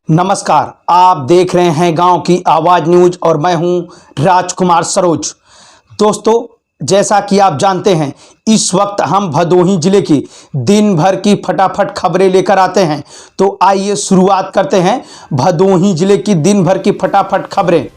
नमस्कार, आप देख रहे हैं गांव की आवाज़ न्यूज और मैं हूं राजकुमार सरोज। दोस्तों, जैसा कि आप जानते हैं, इस वक्त हम भदोही जिले की दिन भर की फटाफट खबरें लेकर आते हैं। तो आइए शुरुआत करते हैं भदोही जिले की दिन भर की फटाफट खबरें।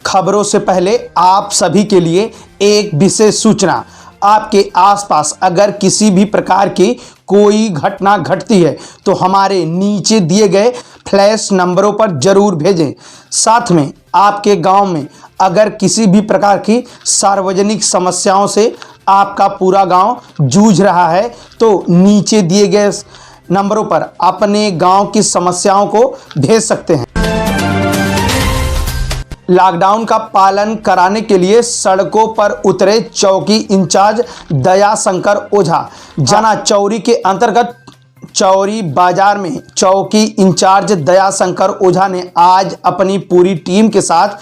खबरों से पहले आप सभी के लिए एक विशेष सूचना। आपके आसपास अगर किसी भी प्रकार की कोई घटना घटती है तो हमारे नीचे दिए गए फ्लैश नंबरों पर जरूर भेजें। साथ में आपके गांव में अगर किसी भी प्रकार की सार्वजनिक समस्याओं से आपका पूरा गांव जूझ रहा है तो नीचे दिए गए नंबरों पर अपने गांव की समस्याओं को भेज सकते हैं। लॉकडाउन का पालन कराने के लिए सड़कों पर उतरे चौकी इंचार्ज दयाशंकर ओझा। जाना चौरी के अंतर्गत चौरी बाजार में चौकी इंचार्ज दयाशंकर ओझा ने आज अपनी पूरी टीम के साथ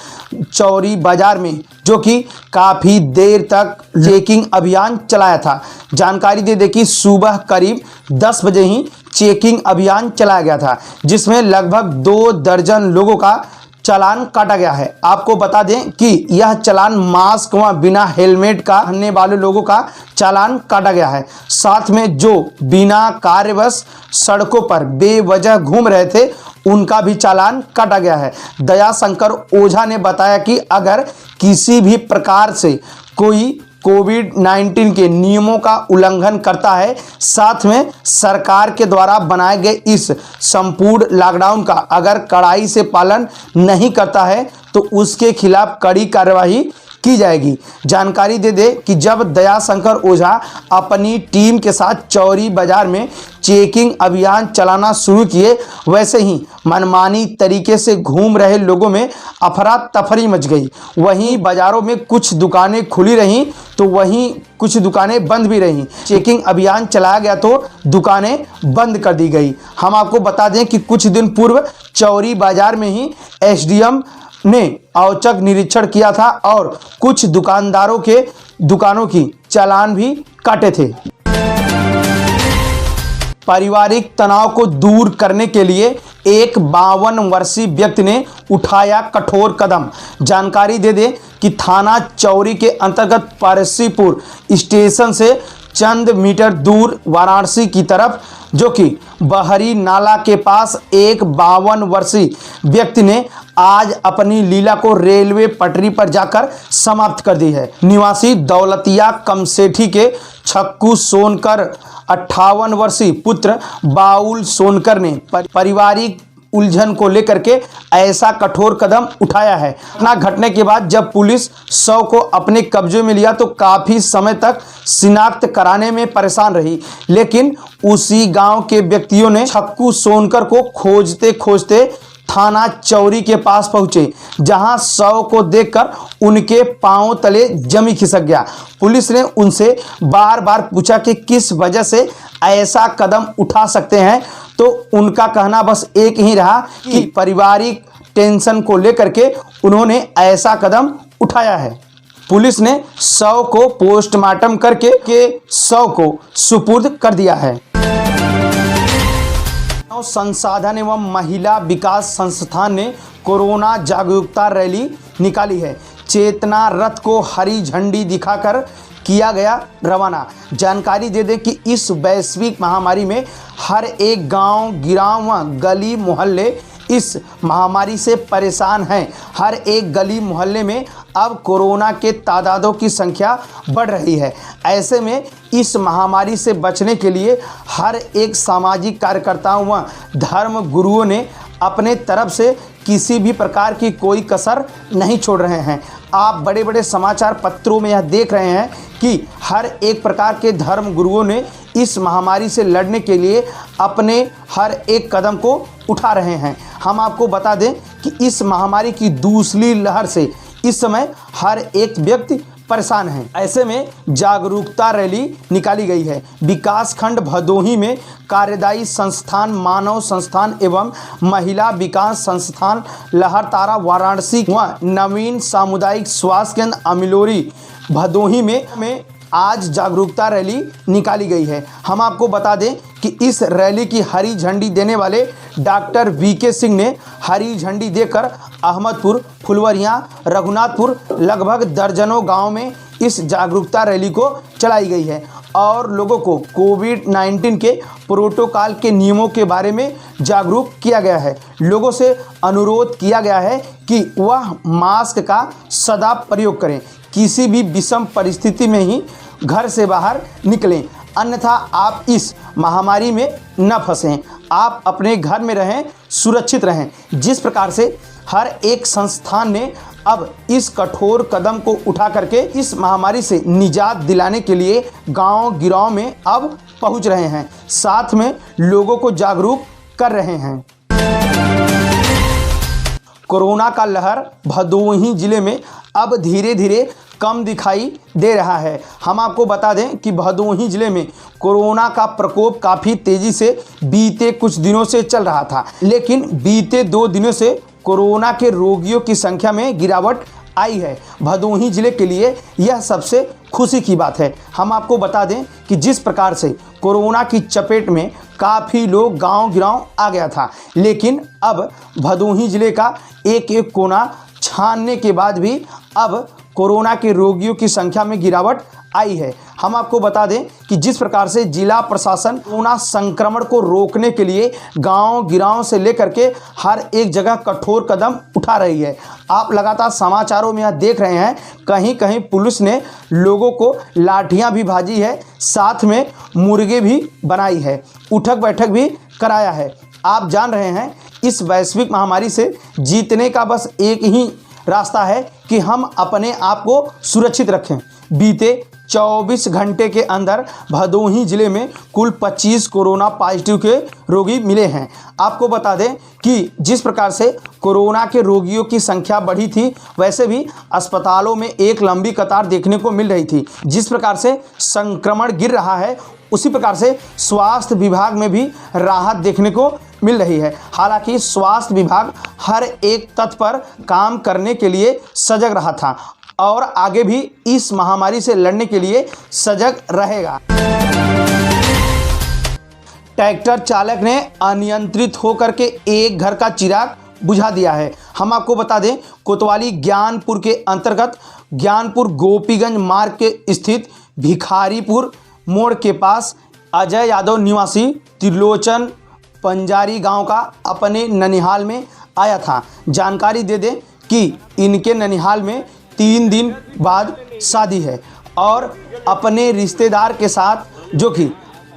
चौरी बाजार में जो कि काफ़ी देर तक चेकिंग अभियान चलाया था। जानकारी दे दें कि सुबह करीब 10 बजे ही चेकिंग अभियान चलाया गया था, जिसमें लगभग 2 दर्जन लोगों का चालान काटा गया है। आपको बता दें कि यह चालान मास्क व बिना हेलमेट का पहनने वाले लोगों का चालान काटा गया है। साथ में जो बिना कार्यवश सड़कों पर बेवजह घूम रहे थे उनका भी चालान काटा गया है। दयाशंकर ओझा ने बताया कि अगर किसी भी प्रकार से कोई कोविड-19 के नियमों का उल्लंघन करता है, साथ में सरकार के द्वारा बनाए गए इस संपूर्ण लॉकडाउन का अगर कड़ाई से पालन नहीं करता है तो उसके खिलाफ कड़ी कार्रवाई की जाएगी। जानकारी दे दे कि जब दयाशंकर ओझा अपनी टीम के साथ चौरी बाजार में चेकिंग अभियान चलाना शुरू किए, वैसे ही मनमानी तरीके से घूम रहे लोगों में अफरा तफरी मच गई। वहीं बाजारों में कुछ दुकानें खुली रहीं तो वहीं कुछ दुकानें बंद भी रहीं। चेकिंग अभियान चलाया गया तो दुकानें बंद कर दी गई। हम आपको बता दें कि कुछ दिन पूर्व चौरी बाजार में ही एसडीएम ने औचक निरीक्षण किया था और कुछ दुकानदारों के दुकानों की चालान भी काटे थे। पारिवारिक तनाव को दूर करने के लिए एक 52 वर्षीय व्यक्ति ने उठाया कठोर कदम। जानकारी दे दें कि थाना चौरी के अंतर्गत परसीपुर स्टेशन से चंद मीटर दूर वाराणसी की तरफ जो कि बहरी नाला के पास एक 52 वर्षीय व्यक्ति ने आज अपनी लीला को रेलवे पटरी पर जाकर समाप्त कर दी है। निवासी दौलतिया कमसेठी के छक्कू सोनकर 58 वर्षीय पुत्र बाउल सोनकर ने पारिवारिक उलझन को लेकर के ऐसा कठोर कदम उठाया है। घटना घटने के बाद जब पुलिस शव को अपने कब्जे में लिया तो काफ़ी समय तक शिनाख्त कराने में परेशान रही, लेकिन उसी गांव के व्यक्तियों ने छक्कू सोनकर को खोजते खोजते थाना चौरी के पास पहुंचे, जहां शव को देखकर उनके पांव तले जमी खिसक गया। पुलिस ने उनसे बार बार पूछा कि किस वजह से ऐसा कदम उठा सकते हैं, तो उनका कहना बस एक ही रहा कि पारिवारिक टेंशन को लेकर के उन्होंने ऐसा कदम उठाया है। पुलिस ने शव को पोस्टमार्टम करके शव को सुपुर्द कर दिया है। संसाधन एवं महिला विकास संस्थान ने कोरोना जागरूकता रैली निकाली है। चेतना रथ को हरी झंडी दिखाकर किया गया रवाना। जानकारी दे दें कि इस वैश्विक महामारी में हर एक गांव, गिराव व गली मोहल्ले इस महामारी से परेशान हैं। हर एक गली मोहल्ले में अब कोरोना के तादादों की संख्या बढ़ रही है। ऐसे में इस महामारी से बचने के लिए हर एक सामाजिक कार्यकर्ताओं व धर्म गुरुओं ने अपने तरफ से किसी भी प्रकार की कोई कसर नहीं छोड़ रहे हैं। आप बड़े बड़े समाचार पत्रों में यह देख रहे हैं कि हर एक प्रकार के धर्म गुरुओं ने इस महामारी से लड़ने के लिए अपने हर एक कदम को उठा रहे हैं। हम आपको बता दें कि इस महामारी की दूसरी लहर से इस समय हर एक व्यक्ति परेशान है। ऐसे में जागरूकता रैली निकाली गई है। विकास खंड भदोही में कार्यदायी संस्थान मानव संस्थान एवं महिला विकास संस्थान लहरतारा वाराणसी व नवीन सामुदायिक स्वास्थ्य केंद्र अमिलोरी भदोही में आज जागरूकता रैली निकाली गई है। हम आपको बता दें कि इस रैली की हरी झंडी देने वाले डॉक्टर वीके सिंह ने हरी झंडी देकर अहमदपुर, फुलवरिया, रघुनाथपुर लगभग दर्जनों गांव में इस जागरूकता रैली को चलाई गई है और लोगों को कोविड-19 के प्रोटोकॉल के नियमों के बारे में जागरूक किया गया है। लोगों से अनुरोध किया गया है कि वह मास्क का सदा प्रयोग करें, किसी भी विषम परिस्थिति में ही घर से बाहर निकलें, अन्यथा आप इस महामारी में न फंसें। आप अपने घर में रहें, सुरक्षित रहें। जिस प्रकार से हर एक संस्थान ने अब इस कठोर कदम को उठा करके इस महामारी से निजात दिलाने के लिए गांव गिराव में अब पहुंच रहे हैं, साथ में लोगों को जागरूक कर रहे हैं। कोरोना का लहर भदोही जिले में अब धीरे धीरे कम दिखाई दे रहा है। हम आपको बता दें कि भदोही जिले में कोरोना का प्रकोप काफ़ी तेज़ी से बीते कुछ दिनों से चल रहा था, लेकिन बीते 2 दिनों से कोरोना के रोगियों की संख्या में गिरावट आई है। भदोही जिले के लिए यह सबसे खुशी की बात है। हम आपको बता दें कि जिस प्रकार से कोरोना की चपेट में काफ़ी लोग गांव गिराव आ गया था, लेकिन अब भदोही जिले का एक एक कोना छानने के बाद भी अब कोरोना के रोगियों की संख्या में गिरावट आई है। हम आपको बता दें कि जिस प्रकार से जिला प्रशासन कोरोना संक्रमण को रोकने के लिए गांव गिराव से लेकर के हर एक जगह कठोर कदम उठा रही है। आप लगातार समाचारों में यह देख रहे हैं, कहीं कहीं पुलिस ने लोगों को लाठियां भी भाजी है, साथ में मुर्गे भी बनाई है, उठक बैठक भी कराया है। आप जान रहे हैं, इस वैश्विक महामारी से जीतने का बस एक ही रास्ता है कि हम अपने आप को सुरक्षित रखें। बीते 24 घंटे के अंदर भदोही जिले में कुल 25 कोरोना पॉजिटिव के रोगी मिले हैं। आपको बता दें कि जिस प्रकार से कोरोना के रोगियों की संख्या बढ़ी थी, वैसे भी अस्पतालों में एक लंबी कतार देखने को मिल रही थी। जिस प्रकार से संक्रमण गिर रहा है, उसी प्रकार से स्वास्थ्य विभाग में भी राहत देखने को मिल रही है। हालांकि स्वास्थ्य विभाग हर एक तथ्य पर काम करने के लिए सजग रहा था और आगे भी इस महामारी से लड़ने के लिए सजग रहेगा। ट्रैक्टर चालक ने अनियंत्रित होकर के एक घर का चिराग बुझा दिया है। हम आपको बता दें, कोतवाली ज्ञानपुर के अंतर्गत ज्ञानपुर गोपीगंज मार्ग के स्थित भिखारीपुर मोड़ के पास अजय यादव निवासी त्रिलोचन पंजारी गांव का अपने ननिहाल में आया था। जानकारी दे दें कि इनके ननिहाल में 3 दिन बाद शादी है और अपने रिश्तेदार के साथ जो कि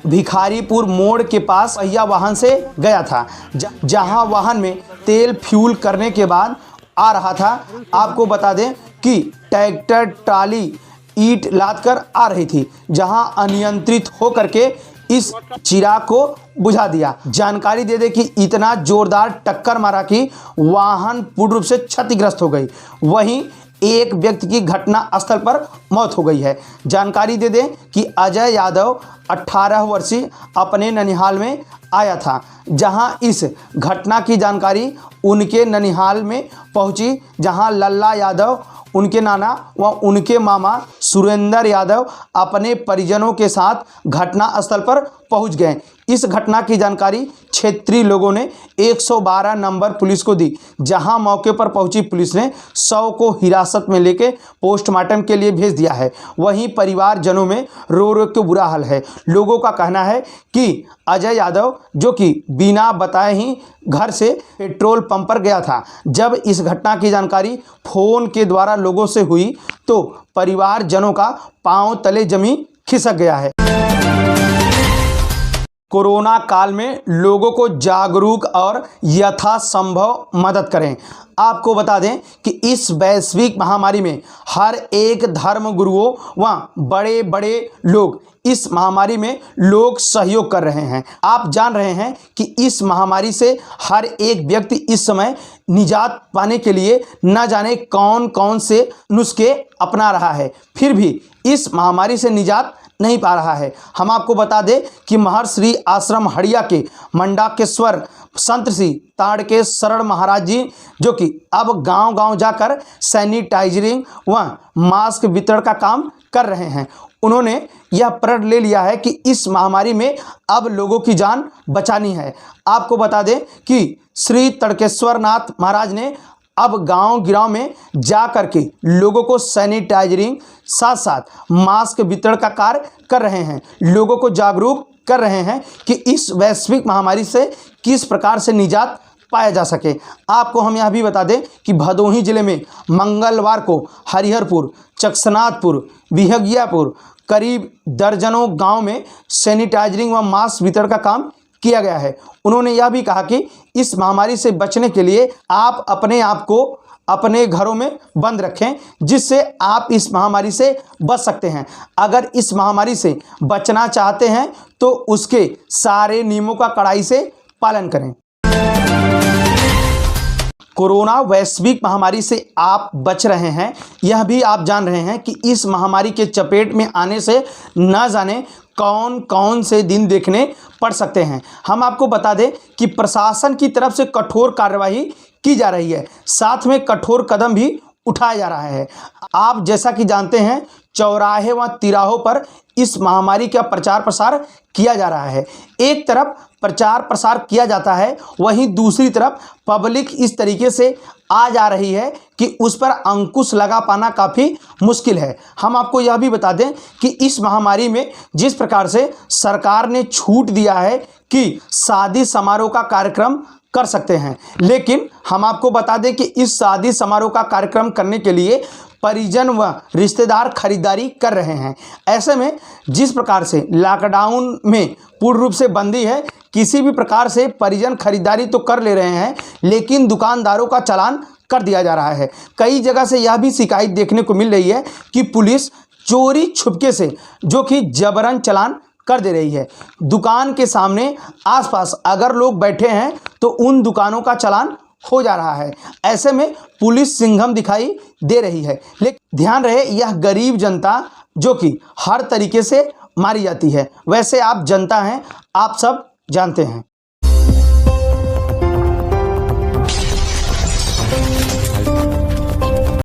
भिखारीपुर मोड़ के पास पहिया वाहन से गया था, जहां वाहन में तेल फ्यूल करने के बाद आ रहा था। आपको बता दें कि ट्रैक्टर ट्राली ईंट लाद कर आ रही थी, जहां अनियंत्रित होकर के इस चिराग को बुझा दिया। जानकारी दे दे कि इतना जोरदार टक्कर मारा कि वाहन पूर्ण रूप से क्षतिग्रस्त हो गई। वहीं एक व्यक्ति की घटना स्थल पर मौत हो गई है। जानकारी दे दें कि अजय यादव 18 वर्षीय अपने ननिहाल में आया था, जहां इस घटना की जानकारी उनके ननिहाल में पहुंची, जहां लल्ला यादव, उनके नाना व उनके मामा सुरेंद्र यादव अपने परिजनों के साथ घटना स्थल पर पहुंच गए। इस घटना की जानकारी क्षेत्रीय लोगों ने 112 नंबर पुलिस को दी, जहां मौके पर पहुंची पुलिस ने शव को हिरासत में लेकर पोस्टमार्टम के लिए भेज दिया है। वहीं परिवारजनों में रो रो के बुरा हाल है। लोगों का कहना है कि अजय यादव जो कि बिना बताए ही घर से पेट्रोल पंप पर गया था। जब इस घटना की जानकारी फोन के द्वारा लोगों से हुई तो परिवारजनों का पांव तले जमीन खिसक गया है। कोरोना काल में लोगों को जागरूक और यथासंभव मदद करें। आपको बता दें कि इस वैश्विक महामारी में हर एक धर्म गुरुओं व बड़े बड़े लोग इस महामारी में लोग सहयोग कर रहे हैं। आप जान रहे हैं कि इस महामारी से हर एक व्यक्ति इस समय निजात पाने के लिए न जाने कौन कौन से नुस्खे अपना रहा है, फिर भी इस महामारी से निजात नहीं पा रहा है। हम आपको बता दें कि महर्षि आश्रम हड़िया के मंडाकेश्वर संत श्री ताड़केश्वर महाराज जी जो कि अब गांव-गांव जाकर सैनिटाइजरिंग व मास्क वितरण का काम कर रहे हैं। उन्होंने यह प्रण ले लिया है कि इस महामारी में अब लोगों की जान बचानी है। आपको बता दें कि श्री तड़केश्वर नाथ महाराज ने अब गांव गिराव में जा करके लोगों को सैनिटाइजरिंग साथ साथ मास्क वितरण का कार्य कर रहे हैं, लोगों को जागरूक कर रहे हैं कि इस वैश्विक महामारी से किस प्रकार से निजात पाया जा सके। आपको हम यह भी बता दें कि भदोही जिले में मंगलवार को हरिहरपुर, चकसनाथपुर, बिहगियापुर करीब दर्जनों गांव में सैनिटाइजरिंग व मास्क वितरण का काम किया गया है। उन्होंने यह भी कहा कि इस महामारी से बचने के लिए आप अपने आप को अपने घरों में बंद रखें, जिससे आप इस महामारी से बच सकते हैं। अगर इस महामारी से बचना चाहते हैं तो उसके सारे नियमों का कड़ाई से पालन करें। कोरोना वैश्विक महामारी से आप बच रहे हैं, यह भी आप जान रहे हैं कि इस महामारी के चपेट में आने से न जाने कौन कौन से दिन देखने पड़ सकते हैं। हम आपको बता दें कि प्रशासन की तरफ से कठोर कार्यवाही की जा रही है, साथ में कठोर कदम भी उठाया जा रहा है। आप जैसा कि जानते हैं, चौराहे व तिराहों पर इस महामारी का प्रचार प्रसार किया जा रहा है। एक तरफ प्रचार प्रसार किया जाता है, वहीं दूसरी तरफ पब्लिक इस तरीके से आ जा रही है कि उस पर अंकुश लगा पाना काफ़ी मुश्किल है। हम आपको यह भी बता दें कि इस महामारी में जिस प्रकार से सरकार ने छूट दिया है कि शादी समारोह का कार्यक्रम कर सकते हैं, लेकिन हम आपको बता दें कि इस शादी समारोह का कार्यक्रम करने के लिए परिजन व रिश्तेदार खरीदारी कर रहे हैं। ऐसे में जिस प्रकार से लॉकडाउन में पूर्ण रूप से बंदी है, किसी भी प्रकार से परिजन खरीदारी तो कर ले रहे हैं, लेकिन दुकानदारों का चालान कर दिया जा रहा है। कई जगह से यह भी शिकायत देखने को मिल रही है कि पुलिस चोरी छुपके से जो कि जबरन चालान कर दे रही है। दुकान के सामने आसपास अगर लोग बैठे हैं तो उन दुकानों का चालान हो जा रहा है। ऐसे में पुलिस सिंघम दिखाई दे रही है। लेकिन ध्यान रहे, यह गरीब जनता जो कि हर तरीके से मारी जाती है। वैसे आप जनता हैं, आप सब जानते हैं।